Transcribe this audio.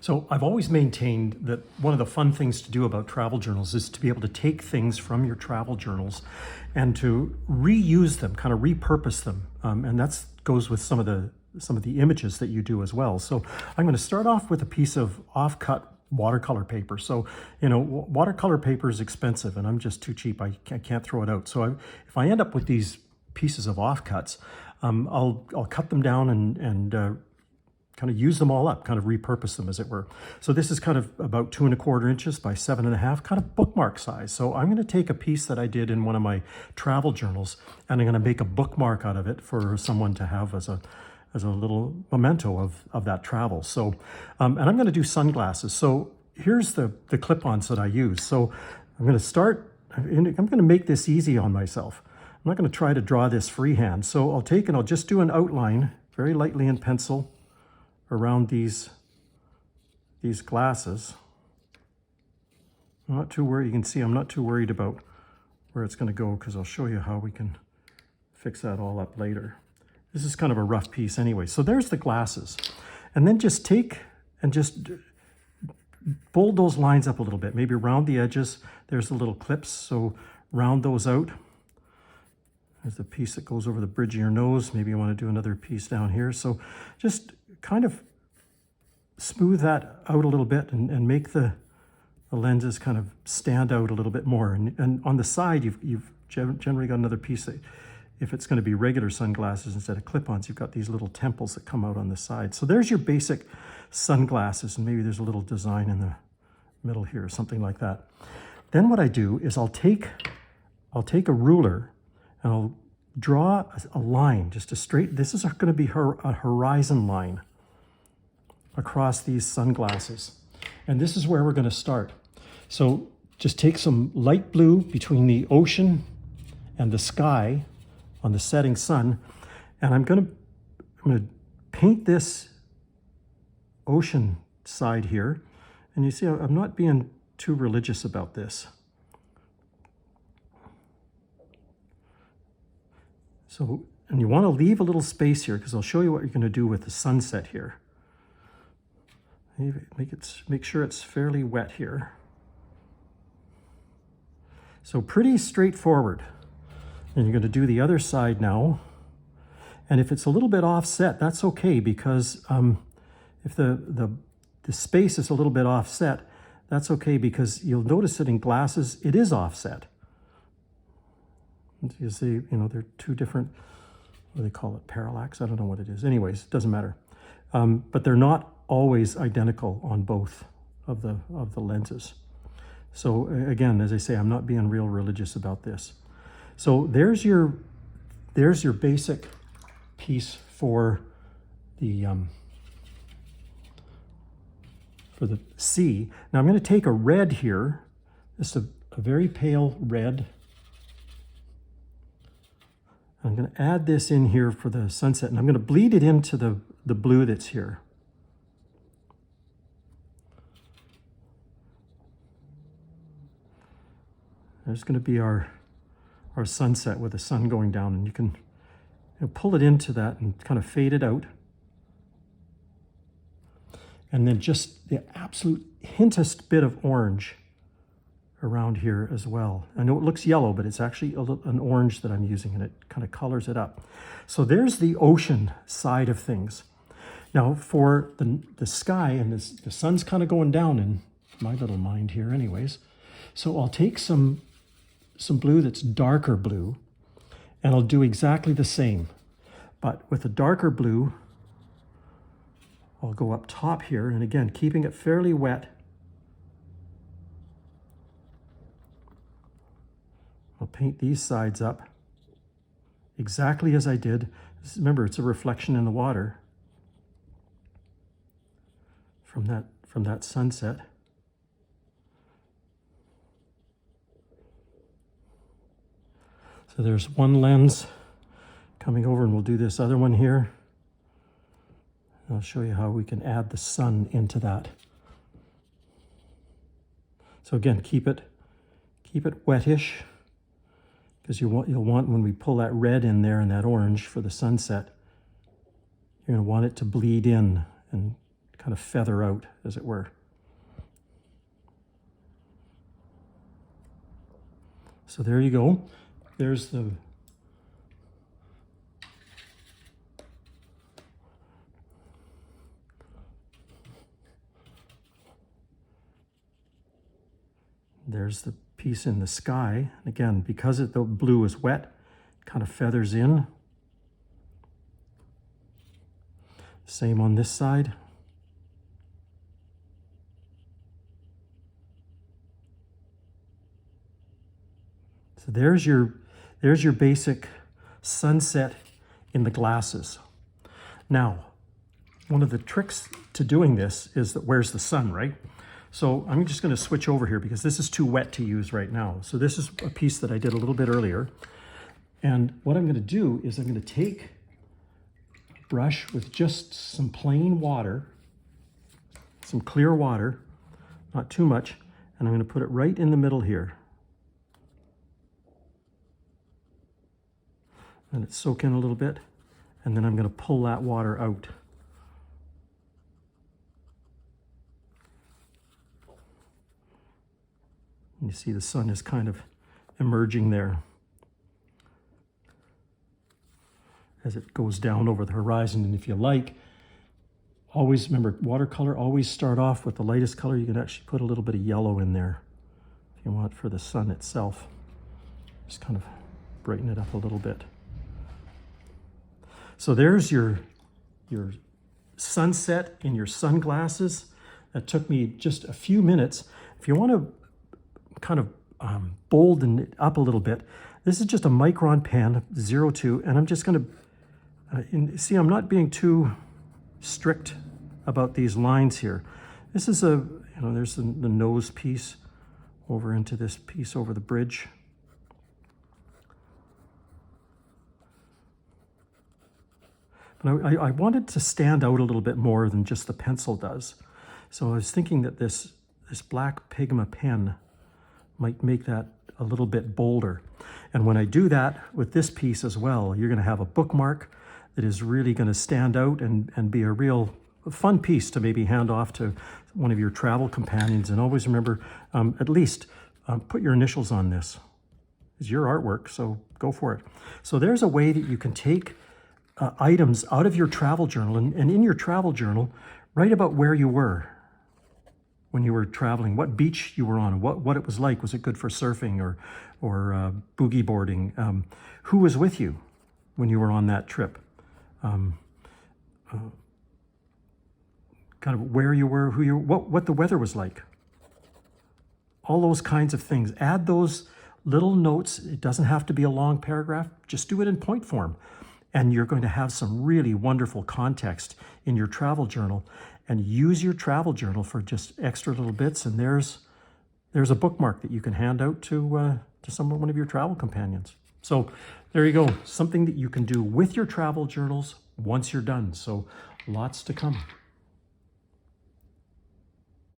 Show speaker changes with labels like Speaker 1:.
Speaker 1: So I've always maintained that one of the fun things to do about travel journals is to be able to take things from your travel journals and to reuse them, kind of repurpose them. And that goes with some of the images that you do as well. So I'm going to start off with a piece of off-cut watercolor paper. So, watercolor paper is expensive and I'm just too cheap. I can't throw it out. So if I end up with these pieces of offcuts, I'll cut them down and kind of use them all up, kind of repurpose them as it were. So this is kind of about 2¼ inches by 7½, kind of bookmark size. So I'm going to take a piece that I did in one of my travel journals and I'm going to make a bookmark out of it for someone to have as a little memento of that travel. So, and I'm going to do sunglasses. So here's the clip-ons that I use. So I'm going to start, I'm going to make this easy on myself. I'm not going to try to draw this freehand. So I'll take and I'll just do an outline very lightly in pencil around these glasses. I'm not too worried. You can see I'm not too worried about where it's going to go because I'll show you how we can fix that all up later. This is kind of a rough piece anyway. So there's the glasses. And then just take and just fold those lines up a little bit, maybe around the edges. There's the little clips, so round those out. There's the piece that goes over the bridge of your nose. Maybe you want to do another piece down here. So just kind of smooth that out a little bit and make the lenses kind of stand out a little bit more. And on the side, you've generally got another piece that, if it's going to be regular sunglasses instead of clip-ons, you've got these little temples that come out on the side. So there's your basic sunglasses, and maybe there's a little design in the middle here or something like that. Then what I do is I'll take a ruler and I'll draw a line, just a straight, this is going to be a horizon line across these sunglasses. And this is where we're going to start. So just take some light blue between the ocean and the sky on the setting sun, and I'm going to paint this ocean side here. And you see, I'm not being too religious about this. So, and you want to leave a little space here because I'll show you what you're going to do with the sunset here. Make sure it's fairly wet here. So pretty straightforward. And you're going to do the other side now. And if it's a little bit offset, that's okay, because if the space is a little bit offset, that's okay, because you'll notice that in glasses, it is offset. You see, they're two different, what do they call it, parallax? I don't know what it is. Anyways, it doesn't matter. But they're not always identical on both of the lenses. So again, as I say, I'm not being real religious about this. So there's your basic piece for the sea. Now I'm going to take a red here, just a very pale red. I'm going to add this in here for the sunset, and I'm going to bleed it into the blue that's here. There's going to be our sunset with the sun going down, and you can pull it into that and kind of fade it out. And then just the absolute hintest bit of orange around here as well. I know it looks yellow, but it's actually an orange that I'm using, and it kind of colors it up. So there's the ocean side of things. Now for the sky, and the sun's kind of going down in my little mind here anyways. So I'll take some blue that's darker blue, and I'll do exactly the same. But with a darker blue, I'll go up top here, and again, keeping it fairly wet. I'll paint these sides up exactly as I did. Remember, it's a reflection in the water from that sunset. So there's one lens coming over, and we'll do this other one here. I'll show you how we can add the sun into that. So again, keep it wettish, because you'll want, when we pull that red in there and that orange for the sunset, you're going to want it to bleed in and kind of feather out, as it were. So there you go. There's the piece in the sky. Again, because the blue is wet, it kind of feathers in. Same on this side. So there's your basic sunset in the glasses. Now, one of the tricks to doing this is that where's the sun, right? So I'm just going to switch over here because this is too wet to use right now. So this is a piece that I did a little bit earlier. And what I'm going to do is I'm going to take a brush with just some plain water, some clear water, not too much, and I'm going to put it right in the middle here. And it soak in a little bit, and then I'm going to pull that water out. And you see the sun is kind of emerging there as it goes down over the horizon. And if you like, always remember, watercolor, always start off with the lightest color. You can actually put a little bit of yellow in there if you want for the sun itself. Just kind of brighten it up a little bit. So there's your sunset in your sunglasses. That took me just a few minutes. If you want to kind of bolden it up a little bit, this is just a micron pen, 02, and I'm just going to, see, I'm not being too strict about these lines here. This is there's the nose piece over into this piece over the bridge. But I wanted to stand out a little bit more than just the pencil does. So I was thinking that this black Pigma pen might make that a little bit bolder. And when I do that with this piece as well, you're going to have a bookmark that is really going to stand out and be a real fun piece to maybe hand off to one of your travel companions. And always remember, at least put your initials on this. It's your artwork, so go for it. So there's a way that you can take items out of your travel journal, and in your travel journal, write about where you were when you were traveling, what beach you were on, what it was like. Was it good for surfing or boogie boarding? Who was with you when you were on that trip? Kind of where you were, what the weather was like. All those kinds of things. Add those little notes. It doesn't have to be a long paragraph. Just do it in point form. And you're going to have some really wonderful context in your travel journal. And use your travel journal for just extra little bits. And there's a bookmark that you can hand out to one of your travel companions. So there you go. Something that you can do with your travel journals once you're done. So lots to come.